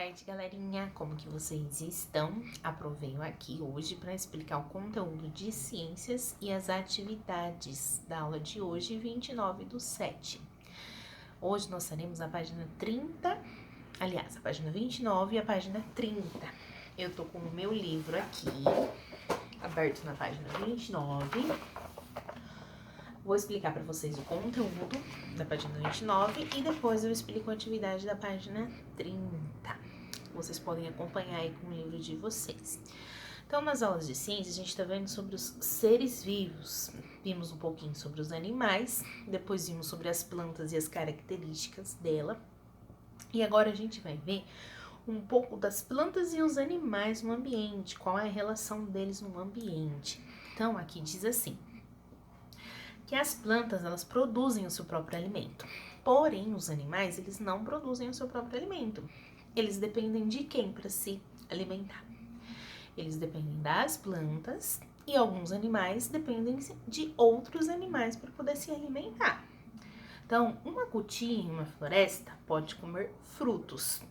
tarde, galerinha! Como que vocês estão? Venho aqui hoje para explicar o conteúdo de ciências e as atividades da aula de hoje, 29/7. Hoje nós faremos a página 30, aliás, a página 29 e a página 30. Eu tô com o meu livro aqui, aberto na página 29. Vou explicar para vocês o conteúdo da página 29 e depois eu explico a atividade da página 30. Vocês podem acompanhar aí com o livro de vocês. Então, nas aulas de ciência, a gente tá vendo sobre os seres vivos. Vimos um pouquinho sobre os animais, depois vimos sobre as plantas e as características dela. E agora a gente vai ver um pouco das plantas e os animais no ambiente, qual é a relação deles no ambiente. Então, aqui diz assim: que as plantas, elas produzem o seu próprio alimento. Porém, os animais, eles não produzem o seu próprio alimento. Eles dependem de quem para se alimentar? Eles dependem das plantas e alguns animais dependem de outros animais para poder se alimentar. Então, uma cutia em uma floresta pode comer frutos.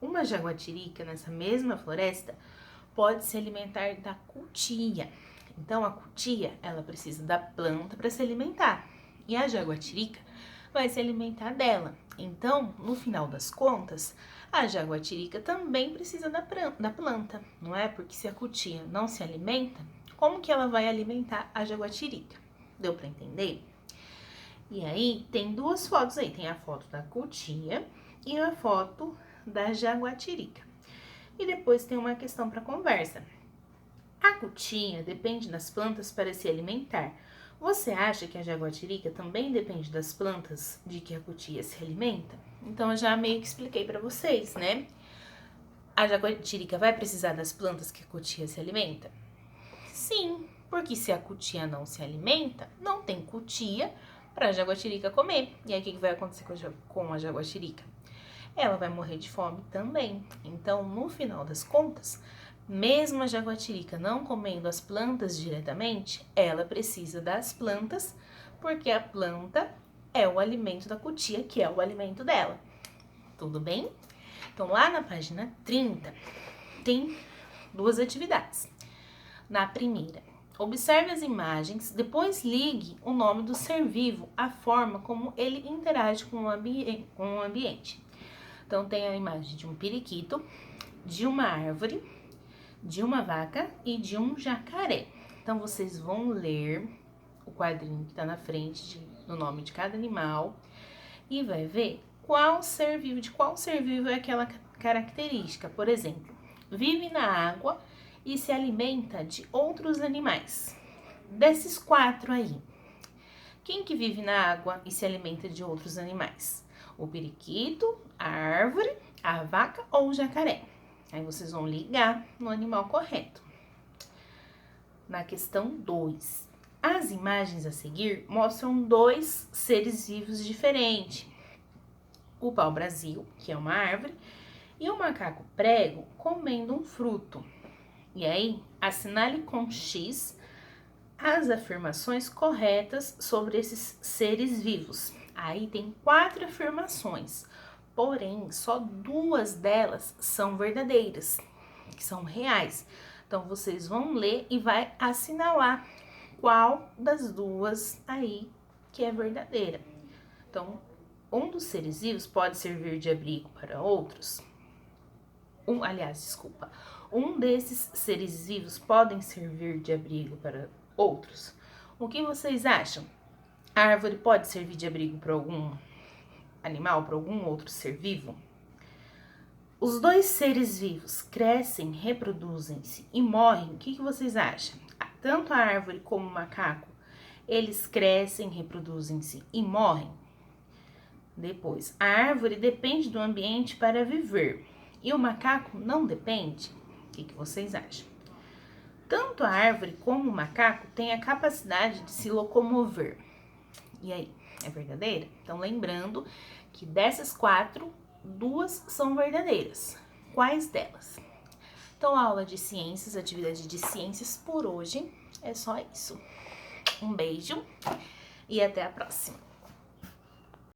Uma jaguatirica nessa mesma floresta pode se alimentar da cutia. Então, a cutia, ela precisa da planta para se alimentar. E a jaguatirica vai se alimentar dela. Então, no final das contas, a jaguatirica também precisa da planta, não é? Porque se a cutia não se alimenta, como que ela vai alimentar a jaguatirica? Deu para entender? E aí, tem duas fotos aí. Tem a foto da cutia e a foto da jaguatirica. E depois tem uma questão para conversa. A cutia depende das plantas para se alimentar. Você acha que a jaguatirica também depende das plantas de que a cutia se alimenta? Então, eu já meio que expliquei para vocês, né? A jaguatirica vai precisar das plantas que a cutia se alimenta? Sim, porque se a cutia não se alimenta, não tem cutia para a jaguatirica comer. E aí, o que vai acontecer com a jaguatirica? Ela vai morrer de fome também. Então, no final das contas, mesmo a jaguatirica não comendo as plantas diretamente, ela precisa das plantas, porque a planta é o alimento da cutia, que é o alimento dela. Tudo bem? Então, lá na página 30, tem duas atividades. Na primeira, observe as imagens, depois ligue o nome do ser vivo à forma como ele interage com o ambiente. Então, tem a imagem de um periquito, de uma árvore, de uma vaca e de um jacaré. Então, vocês vão ler o quadrinho que está na frente no nome de cada animal e vai ver de qual ser vivo é aquela característica. Por exemplo, vive na água e se alimenta de outros animais. Desses 4 aí, quem que vive na água e se alimenta de outros animais? O periquito, a árvore, a vaca ou o jacaré? Aí vocês vão ligar no animal correto. Na questão 2, as imagens a seguir mostram 2 seres vivos diferentes. O pau-brasil, que é uma árvore, e o macaco prego comendo um fruto. E aí, assinale com X as afirmações corretas sobre esses seres vivos. Aí tem 4 afirmações. Porém, só 2 delas são verdadeiras, que são reais. Então, vocês vão ler e vai assinalar qual das 2 aí que é verdadeira. Então, um dos seres vivos pode servir de abrigo para outros. Um desses seres vivos podem servir de abrigo para outros. O que vocês acham? A árvore pode servir de abrigo para algum animal, para algum outro ser vivo? Os 2 seres vivos crescem, reproduzem-se e morrem. O que vocês acham? Tanto a árvore como o macaco, eles crescem, reproduzem-se e morrem. Depois, a árvore depende do ambiente para viver e o macaco não depende. O que vocês acham? Tanto a árvore como o macaco têm a capacidade de se locomover. E aí, é verdadeira? Então, lembrando que dessas 4, 2 são verdadeiras. Quais delas? Então, a aula de ciências, atividade de ciências por hoje é só isso. Um beijo e até a próxima.